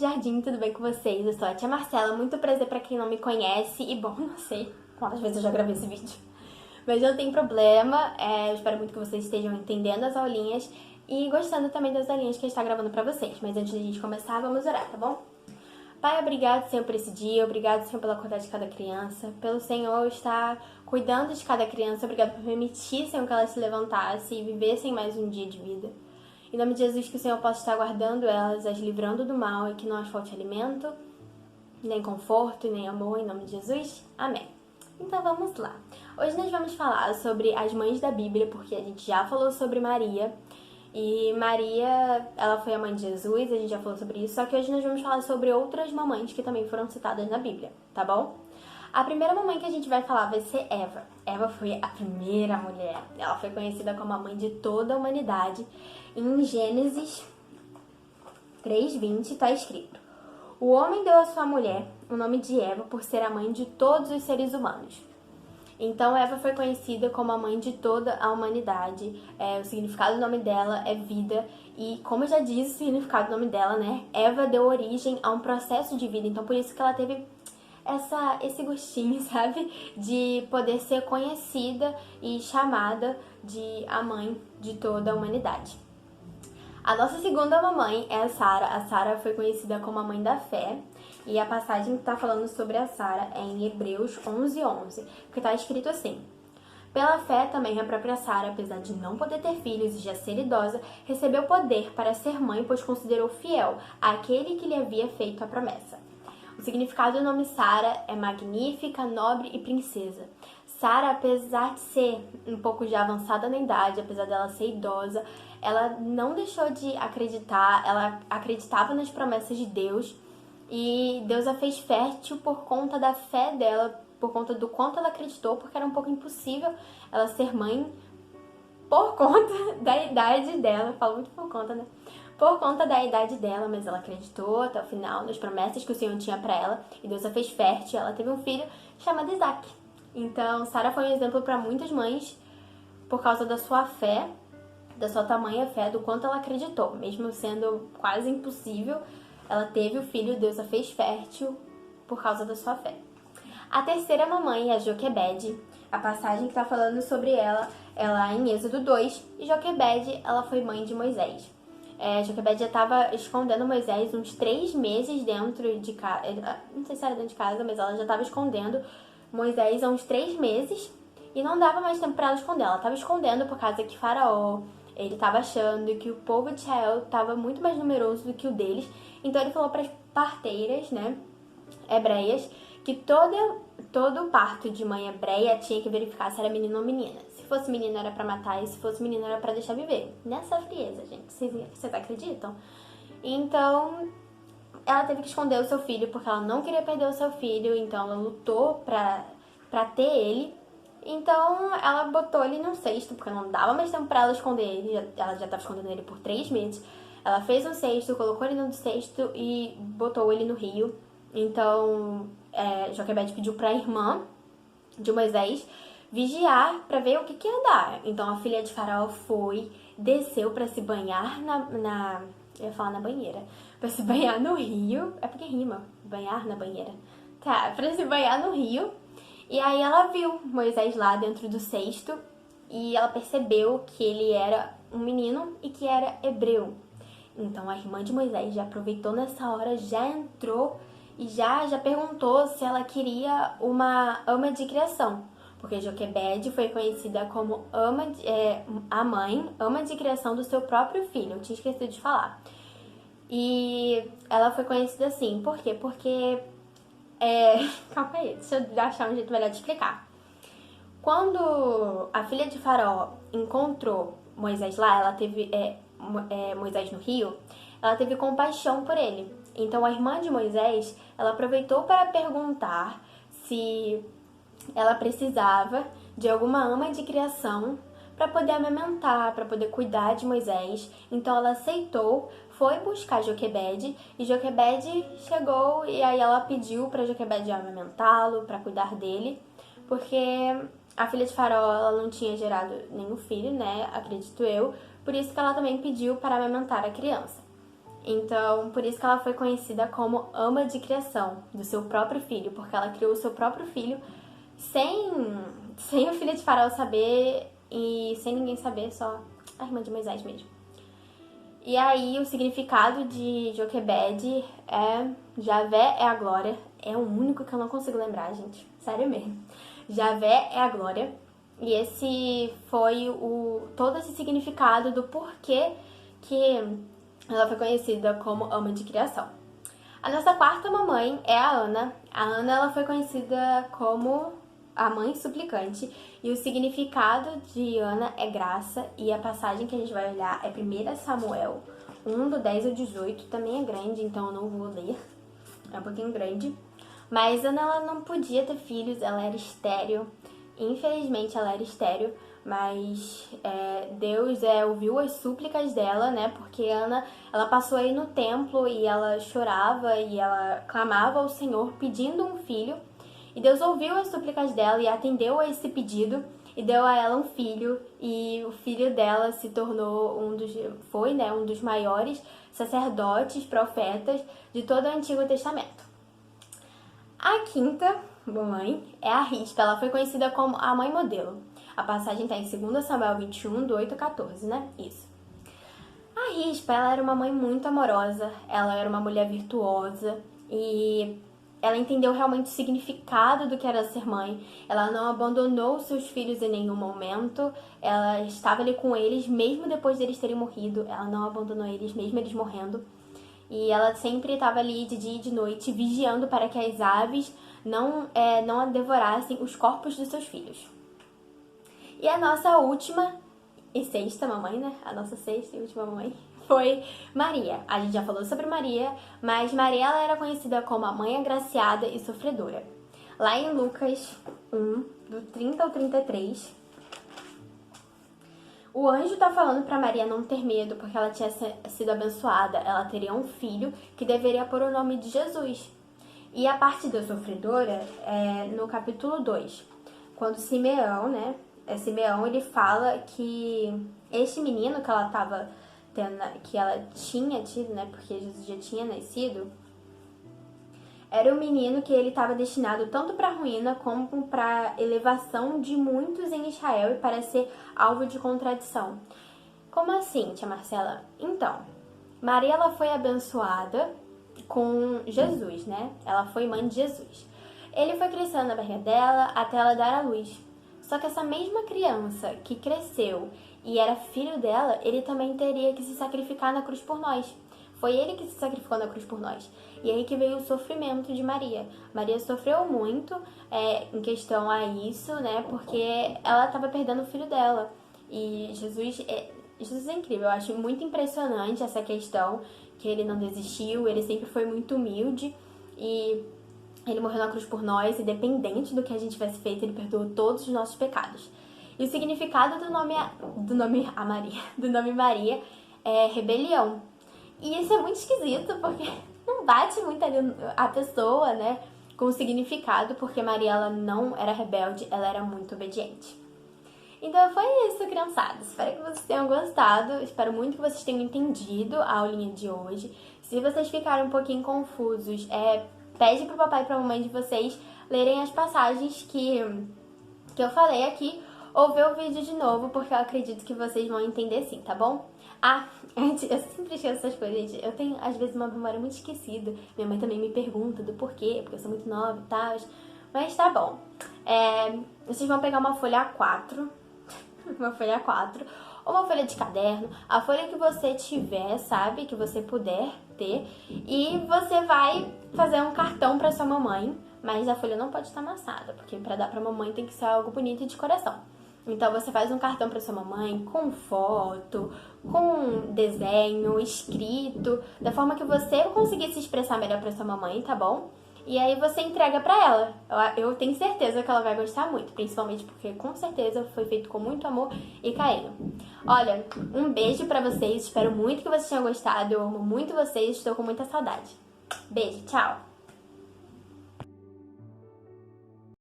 Jardim, tudo bem com vocês? Eu sou a tia Marcela, muito prazer pra quem não me conhece. E bom, não sei quantas vezes eu já gravei esse vídeo, mas não tem problema. Eu espero muito que vocês estejam entendendo as aulinhas e gostando também das aulinhas que a gente tá gravando pra vocês. Mas antes de a gente começar, vamos orar, tá bom? Pai, obrigado, Senhor, por esse dia. Obrigado, Senhor, pela cuidar de cada criança. Pelo Senhor estar cuidando de cada criança. Obrigado por permitir, Senhor, que ela se levantasse e vivessem mais um dia de vida. Em nome de Jesus, que o Senhor possa estar guardando elas, as livrando do mal e que não as falte alimento, nem conforto, nem amor, em nome de Jesus. Amém. Então vamos lá. Hoje nós vamos falar sobre as mães da Bíblia, porque a gente já falou sobre Maria. E Maria, ela foi a mãe de Jesus, a gente já falou sobre isso, só que hoje nós vamos falar sobre outras mamães que também foram citadas na Bíblia, tá bom? A primeira mamãe que a gente vai falar vai ser Eva. Eva foi a primeira mulher. Ela foi conhecida como a mãe de toda a humanidade. Em Gênesis 3:20 está escrito: o homem deu à sua mulher o nome de Eva por ser a mãe de todos os seres humanos. Então, Eva foi conhecida como a mãe de toda a humanidade. O significado do nome dela é vida. E, como já diz o significado do nome dela, né? Eva deu origem a um processo de vida. Então, por isso que ela teve esse gostinho, sabe? De poder ser conhecida e chamada de a mãe de toda a humanidade. A nossa segunda mamãe é a Sara. A Sara foi conhecida como a mãe da fé. E a passagem que está falando sobre a Sara é em Hebreus 11:11, que está escrito assim: pela fé também a própria Sara, apesar de não poder ter filhos e já ser idosa, recebeu poder para ser mãe, pois considerou fiel aquele que lhe havia feito a promessa. O significado do nome Sara é magnífica, nobre e princesa. Sara, apesar de ser um pouco já avançada na idade, apesar dela ser idosa, ela não deixou de acreditar, ela acreditava nas promessas de Deus. E Deus a fez fértil por conta da fé dela, por conta do quanto ela acreditou, porque era um pouco impossível ela ser mãe por conta da idade dela. Eu falo muito por conta, né? Por conta da idade dela, mas ela acreditou até o final nas promessas que o Senhor tinha para ela. E Deus a fez fértil, ela teve um filho chamado Isaac. Então, Sara foi um exemplo para muitas mães por causa da sua fé, da sua tamanha fé, do quanto ela acreditou. Mesmo sendo quase impossível, ela teve o filho, Deus a fez fértil por causa da sua fé. A terceira mamãe é Joquebede. A passagem que está falando sobre ela é lá em Êxodo 2. E Joquebede, ela foi mãe de Moisés. Joquebede já estava escondendo Moisés uns 3 meses dentro de casa. Não sei se era dentro de casa, mas ela já estava escondendo Moisés há uns 3 meses. E não dava mais tempo para ela esconder. Ela estava escondendo por causa que Faraó, ele estava achando que o povo de Israel estava muito mais numeroso do que o deles. Então ele falou para as parteiras, né, hebreias, que todo parto de mãe hebreia tinha que verificar se era menino ou menina. Se fosse menino era para matar e se fosse menino era para deixar viver. Nessa frieza, gente. Vocês acreditam? Então ela teve que esconder o seu filho porque ela não queria perder o seu filho. Então ela lutou pra ter ele. Então ela botou ele num cesto, porque não dava mais tempo pra ela esconder ele. Ela já estava escondendo ele por 3 meses. Ela fez um cesto, colocou ele no cesto e botou ele no rio. Então Joquebede pediu pra irmã de Moisés vigiar pra ver o que ia dar. Então a filha de Faraó desceu pra se banhar eu ia falar na banheira. Pra se banhar no rio. É porque rima, banhar na banheira. Tá, pra se banhar no rio. E aí ela viu Moisés lá dentro do cesto e ela percebeu que ele era um menino e que era hebreu. Então a irmã de Moisés já aproveitou nessa hora, já entrou e já perguntou se ela queria uma ama de criação. Porque Joquebede foi conhecida como a mãe, ama de criação do seu próprio filho. Eu tinha esquecido de falar. E ela foi conhecida assim. Por quê? Porque calma aí, deixa eu achar um jeito melhor de explicar. Quando a filha de Faraó encontrou Moisés lá, ela teve Moisés no rio, ela teve compaixão por ele. Então a irmã de Moisés, ela aproveitou para perguntar se ela precisava de alguma ama de criação para poder amamentar, para poder cuidar de Moisés. Então ela aceitou, foi buscar Joquebede e Joquebede chegou e aí ela pediu para Joquebede amamentá-lo, para cuidar dele, porque a filha de Faraó ela não tinha gerado nenhum filho, né? Acredito eu. Por isso que ela também pediu para amamentar a criança. Então, por isso que ela foi conhecida como ama de criação do seu próprio filho, porque ela criou o seu próprio filho sem o filho de Faraó saber e sem ninguém saber, só a irmã de Moisés mesmo. E aí, o significado de Joquebede é Javé é a glória. É o único que eu não consigo lembrar, gente. Sério mesmo. Javé é a glória. E esse foi todo esse significado do porquê que ela foi conhecida como ama de criação. A nossa quarta mamãe é a Ana. A Ana ela foi conhecida como a mãe suplicante. E o significado de Ana é graça. E a passagem que a gente vai olhar é 1 Samuel 1, do 10 ao 18. Também é grande, então eu não vou ler. É um pouquinho grande. Mas Ana ela não podia ter filhos, ela era estéril. Infelizmente ela era estéril, mas Deus ouviu as súplicas dela, né? Porque Ana, ela passou aí no templo e ela chorava e ela clamava ao Senhor pedindo um filho. E Deus ouviu as súplicas dela e atendeu a esse pedido e deu a ela um filho. E o filho dela se tornou um dos maiores sacerdotes, profetas de todo o Antigo Testamento. A quinta mamãe é a Rispa, ela foi conhecida como a mãe modelo. A passagem está em 2 Samuel 21, do 8 a 14, né? Isso. A Rispa, ela era uma mãe muito amorosa, ela era uma mulher virtuosa e ela entendeu realmente o significado do que era ser mãe. Ela não abandonou seus filhos em nenhum momento, ela estava ali com eles mesmo depois deles terem morrido, ela não abandonou eles mesmo eles morrendo. E ela sempre estava ali de dia e de noite, vigiando para que as aves não devorassem os corpos dos seus filhos. E a nossa última e sexta mamãe, né? A nossa sexta e última mamãe foi Maria. A gente já falou sobre Maria, mas Maria ela era conhecida como a mãe agraciada e sofredora. Lá em Lucas 1, do 30 ao 33... o anjo está falando para Maria não ter medo, porque ela tinha sido abençoada. Ela teria um filho que deveria pôr o nome de Jesus. E a parte da sofredora é no capítulo 2, quando Simeão, né? Simeão, ele fala que este menino que ela estava tendo, que ela tinha tido, né? Porque Jesus já tinha nascido, era um menino que ele estava destinado tanto para a ruína como para a elevação de muitos em Israel e para ser alvo de contradição. Como assim, tia Marcela? Então, Maria ela foi abençoada com Jesus, né? Ela foi mãe de Jesus. Ele foi crescendo na barriga dela até ela dar à luz. Só que essa mesma criança que cresceu e era filho dela, ele também teria que se sacrificar na cruz por nós. Foi ele que se sacrificou na cruz por nós. E aí que veio o sofrimento de Maria. Maria sofreu muito em questão a isso, né? Porque ela estava perdendo o filho dela. E Jesus é incrível. Eu acho muito impressionante essa questão, que ele não desistiu, ele sempre foi muito humilde. E ele morreu na cruz por nós, independente do que a gente tivesse feito, ele perdoou todos os nossos pecados. E o significado do nome Maria é rebelião. E isso é muito esquisito, porque não bate muito ali a pessoa, né, com o significado, porque Maria ela não era rebelde, ela era muito obediente. Então foi isso, criançadas. Espero que vocês tenham gostado, espero muito que vocês tenham entendido a aulinha de hoje. Se vocês ficaram um pouquinho confusos, pede pro papai e pra mamãe de vocês lerem as passagens que eu falei aqui, ou ver o vídeo de novo, porque eu acredito que vocês vão entender sim, tá bom? Eu sempre esqueço essas coisas, gente. Eu tenho, às vezes, uma memória muito esquecida. Minha mãe também me pergunta do porquê, porque eu sou muito nova e tal. Mas tá bom. Vocês vão pegar uma folha A4, uma folha A4, ou uma folha de caderno, a folha que você tiver, sabe? Que você puder ter. E você vai fazer um cartão pra sua mamãe, mas a folha não pode estar amassada, porque pra dar pra mamãe tem que ser algo bonito e de coração. Então você faz um cartão para sua mamãe com foto, com desenho, escrito, da forma que você conseguir se expressar melhor para sua mamãe, tá bom? E aí você entrega para ela. Eu tenho certeza que ela vai gostar muito, principalmente porque com certeza foi feito com muito amor e carinho. Olha, um beijo para vocês, espero muito que vocês tenham gostado, eu amo muito vocês, estou com muita saudade. Beijo, tchau!